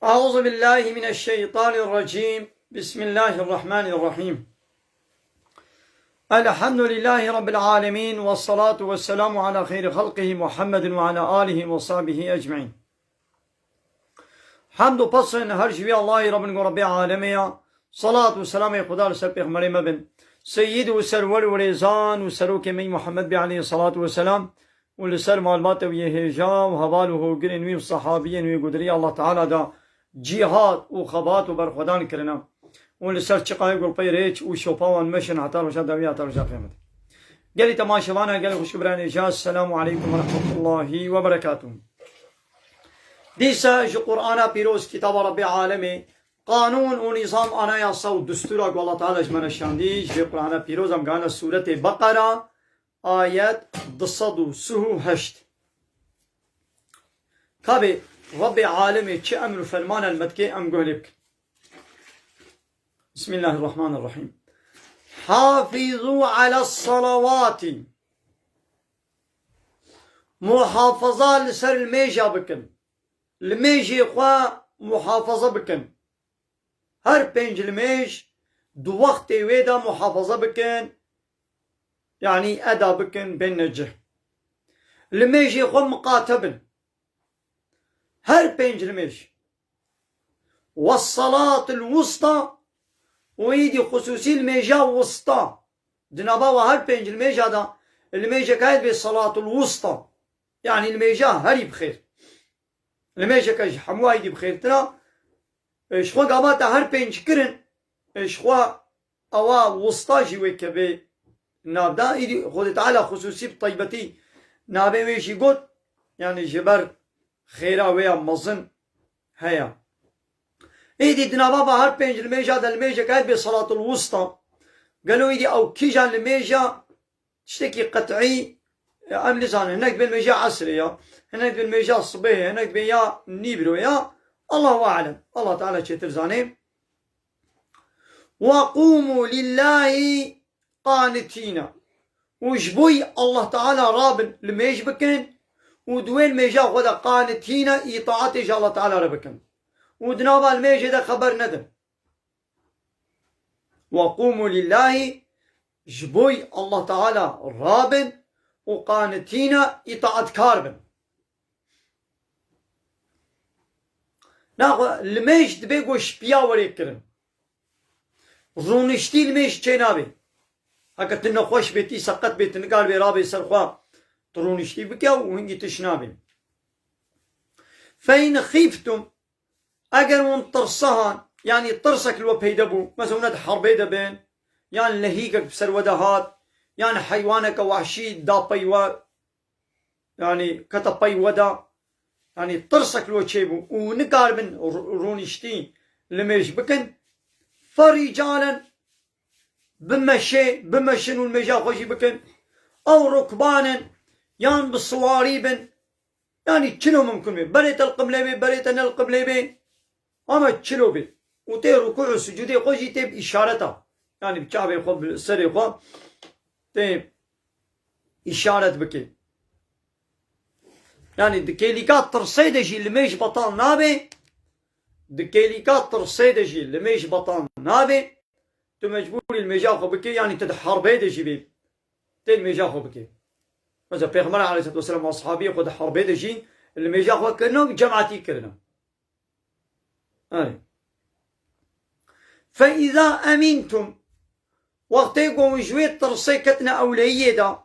أعوذ بالله من الشيطان الرجيم. بسم الله الرحمن الرحيم. الحمد لله رب العالمين، والصلاة والسلام على خير خلقه محمد وعلى آله وصحبه أجمعين. حمد و پسن هر شوی الله رب رب عالمين. صلاة و سلام خدا لسر پیغمبر مبن سيد و سرور و ريزان و سروك من محمد عليه الصلاة والسلام و لسر معلومات و يهجام و حواله قرنوي و صحابيين و قدري الله تعالى دا جهاد و خبات و برخودان کرنا و لسر چقای گروپی ریچ و شوپاوان مشن حتى روشا داوی حتى روشا قیمت. قالي تماشوانا قالي خوشبران إجاز. السلام عليكم ورحمة الله وبركاته. دیسا جو قرآن پیروز کتاب رب عالمی قانون و نظام آنا یاسا و دستورا که الله تعالی جمعنا شاندیش به قرآن پیروز هم گانا سورت بقره آیت 238 کابه رب عالمی چه امر فرمان المدکه ام گهلک. بسم الله الرحمن الرحيم. حافظوا على الصلوات، محافظة لسر الميجا بكن، الميجي خوا محافظة بكن، هر پنج الميج دو وقت ويدا محافظة بكن، يعني أدا بكن بين نجح. الميجي خوا مقاتبن هر پنج الميج. والصلاة الوسطى ويدي خصوصي الميجا وسطى جنابا وهر پنج الميجا دا الميجا كايد بالصلاة الوسطى، يعني الميجا هري بخير، الميجا كاج حموا يدي بخير ترى اشخوا قامات هر پنج كرن اشخوا اوا وسطى جوي كبي نابدا يدي خود تعالى خصوصي بطيبتي نابي ويشي قد يعني جبر خيرا ويا مظن هيا ايدي دنابا هر پنج الميجا دا الميجا كايد بالصلاة الوسطى. قالوا ايدي او كيجان الميجا تشتكي قطعي ام لسان هناك بالميجا عصرية، هناك بالميجا صبيه، هناك بيا نيبرو يا الله اعلم. الله تعالى شتر زاني. وقوموا لله قانتين، وجبوي الله تعالى رابن الميج بكن ودوين ميجا خدا قانتين اطاعتي الله تعالى ربكن ودنابا الميجا ده خبر ندم. وقوموا لله جبوي الله تعالى رابن وقانتين اطاعت كاربن. ناخو الميج دبيقو شبيا وريكرن رونشتي الميج چينابي هكا تنخوش بيتي سقط بيت نقال برابي سرخوا ترونشتي بكيا وهنجي تشنابي. فإن خيفتم اگر من ترصهان يعني ترسك لو بيدبو مثلا ند حربي دبين يعني لهيكك بسر ودهات يعني حيوانك وحشي دا بيوا يعني كتا ودا يعني ترسك لو تشيبو ونقار من رونشتي لميش بكن فرجالا بمشن والمجا خوشي بكن او ركبانا يعني بالصواري بن يعني تشنو ممكن بي بريت القبلة بريت القبلة بي اما تشلو بي وتي ركوع السجود خوشي تيب اشارتا يعني بتشابه خو بالسري خو تيب اشارة بكي يعني دكيليكات ترصيدجي اللي ميش بطال نابي دكيليكات ترصيدجي اللي ميش بطال نابي تمجبور الميجاخو بكي يعني تدحر بيدجي بي تين ميجاخو بكي مثلا بيغمر عليه الصلاة والسلام واصحابي خد حر بيدجي اللي ميجاخو كنو جمعتي كرنا. فإذا أمنتم وقتيكم جويت ترصي كتنا أولية دا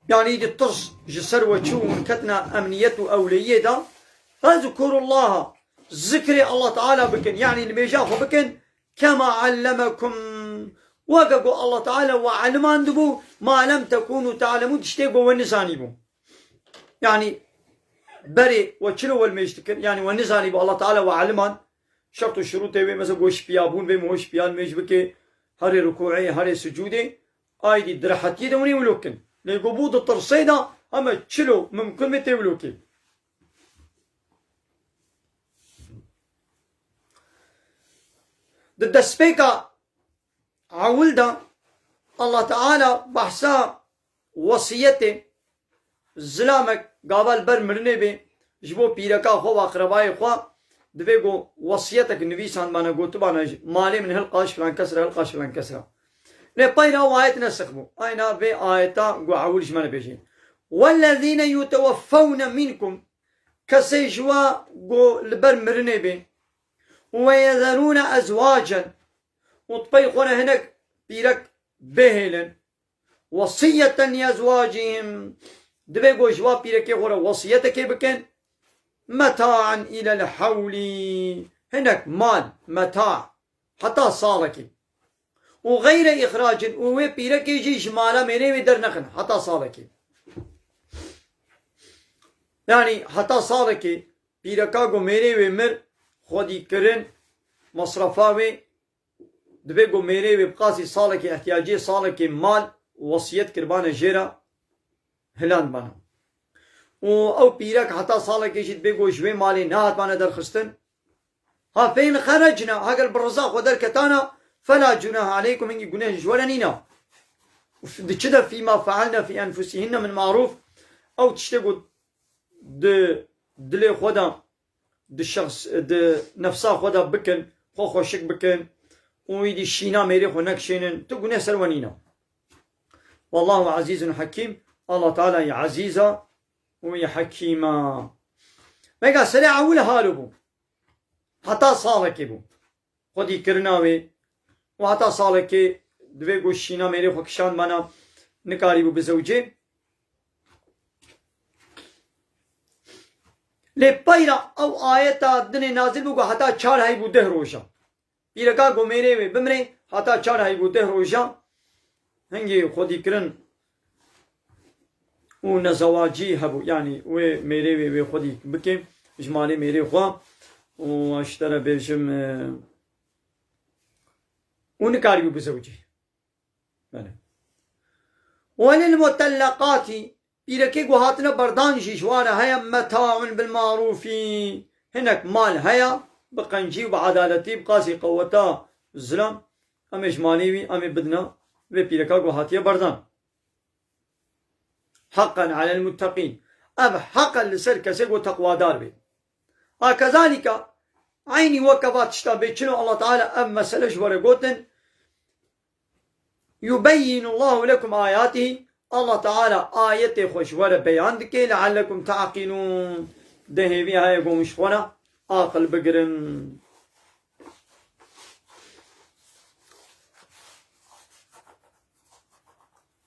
يعني دي الطرس جسر وشون كتنا أمنيته أولية دا فاذكروا الله ذكر الله تعالى بكن يعني اللي بيجاخو بكن كما علمكم وققوا الله تعالى وعلمان دبو ما لم تكونوا تعلمون تشتيقوا والنساني بو يعني بري وشلو والميشتكن يعني والنساني بو الله تعالى وعلمان شرط الشروط بي مثلا قوش بيابون بي موش بيان ميش بكي هاري ركوعي هاري سجودي ايدي درحتي دوني ولوكن لقبوض الترصيدة اما تشلو ممكن متى ولوكي. ضد السبيكا عولدا الله تعالى بحثا وصيته زلامك قابل بر مرنه بي جبو پیرکا خو و اقربای خو دبيقو وصيتك النبي سان بانا قلت بانا مالي من هالقاش فلان كسرة هالقاش فلان كسرة نبينا وآية نسخبو أين في آية قو عولش ما نبيجين والذين يتوفون منكم كسيجوا قو لبر مرنبين ويذرون أزواجا وطبيقون هناك بيرك بهلن وصية لأزواجهم دبيقو جوا بيرك يقول وصيتك بكن متاعا إلى الحول هناك مال متاع حتى صالك وغير إخراج وهو بيرك يجي جمالا مني بدر نخن حتى صالك يعني حتى صالك بيركا قو مني ومر خودي كرن مصرفاوي دبيقو مني وبقاسي صالك احتياجي صالك مال وصيت كربان جيرا هلان بانا او بيرك حتى صالك يجي بيقو شوي مالي نهات بانا درخستن ها فين خرجنا هاقل بالرزاق ودر كتانا فلا جناح عليكم إني قناه جولانينا كده فيما فعلنا في أنفسهن من معروف أو تشتغل دلي خدا الشخص نفسا خدا بكن خو شك بكن ويدي الشينا ميري خو نكشين تقناه سلوانينا والله عزيز حكيم الله تعالى يا عزيزة ويا حكيمة ميقا سريع أول هالبو حتى صالك بو خودي كرناوي وحتى صالك دبيقو الشينا ميري خوكشان مانا نكاريبو بزوجي لبايرا او آيتا دني نازل بو حتى چار هاي بو ده روشا بيركا گو ميري بمري حتى چار هاي بو ده روشا هنگي خودي كرن و نزواجي هبو يعني و ميري و خودي بكي جمالي ميري خوا واشترى بيجم ونكاريو بزوجي وللمطلقات بيركي هاتنا بردان جيشوانا هيا متاع بالمعروف هناك مال هيا بقنجي وبعدالتي بقاسي قوتا الزلام أمي جماليوي أمي بدنا بيركا هاتيا بردان حقا على المتقين أب حقا لسر كسر وتقوى دار بي كذلك عيني وكبات شتابي شنو الله تعالى أم مسألة جوار قوتن يبين الله لكم آياته الله تعالى آياتي خوشوار بيان دكي لعلكم تعقلون دهي بيها يقوم شخونا آقل بقرن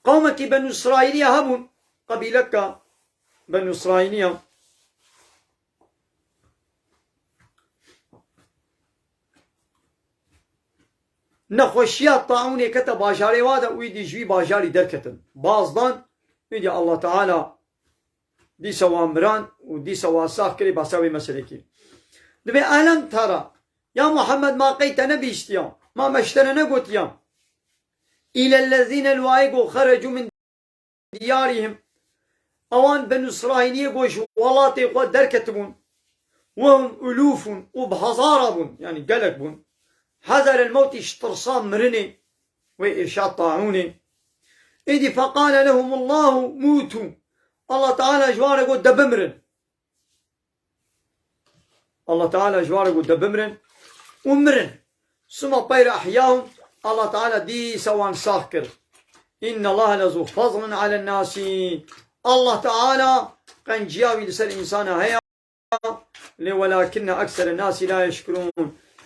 قومك بنو إسرائيل هبون قبيلك بنو إسرائيل نخوشيات طاعوني كتا باجاري وادا ويدي جوي باجاري دركتن بازدان ويدي الله تعالى دي سوا مران ودي سوا ساخ كري باساوي مسلكي دبي ألم ترى يا محمد ما قيت نبي اشتيام ما مشترنا قوت يام إلى الذين الوايقوا خرجوا من ديارهم أوان بنو إسرائيل يقوش والله قد دركتبون وهم ألوف وبهزاربون يعني قلقبون حذر الموت اشترصان مرني وإرشاد طاعوني إذ فقال لهم الله موتوا الله تعالى جوار يقول دبمرن الله تعالى جوار يقول دبمرن ومرن ثم بير أحياهم الله تعالى دي سوان ساكر إن الله لذو فضل على الناس الله تعالى كان جاوي لسر إنسان هيا ولكن أكثر الناس لا يشكرون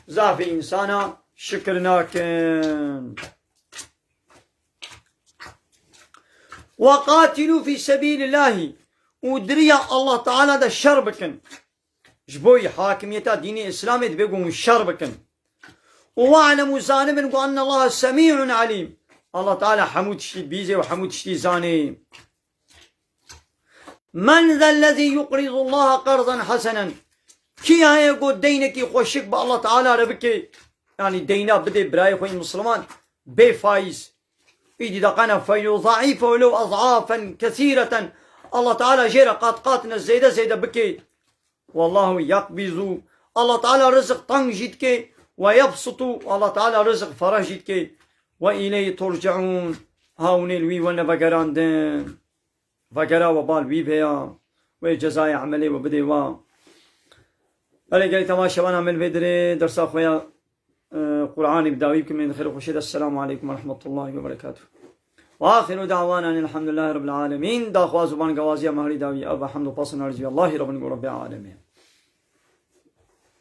زعف إنسانا شكرناك وقاتلوا في سبيل الله ودريا الله تعالى دا شربكن جبوي حاكميتا ديني إسلامي بيقوم شربكن واعلموا زانبا أن الله سميع عليم الله تعالى حمود شتي بيزي وحمود شتي زاني من ذا الذي يقرض الله قرضا حسنا كي هاي يقول دينك يخشك بالله تعالى ربك يعني دينا بدي براي خوي مسلمان بفايز إيدي دقنا فيضاعف ولو أضعافا كثيرة الله تعالى جيرا قاتنا زيدة بكي والله يقبض الله تعالى رزق طنجتك ويبسط الله تعالى رزق فرجتك وإليه ترجعون هاوني الوي وانا فقراندن فقرا وبال وي بيا وجزاء عملي وبدي بله قال تماشا وانا عمل بدري درس اخويا قرآن بداوي بكم من خير وخشيد. السلام عليكم ورحمة الله وبركاته. واخر دعوانا ان الحمد لله رب العالمين. دا خوا زبان گوازی مهری داوی اب حمد و پسند رضی الله رب العالمین.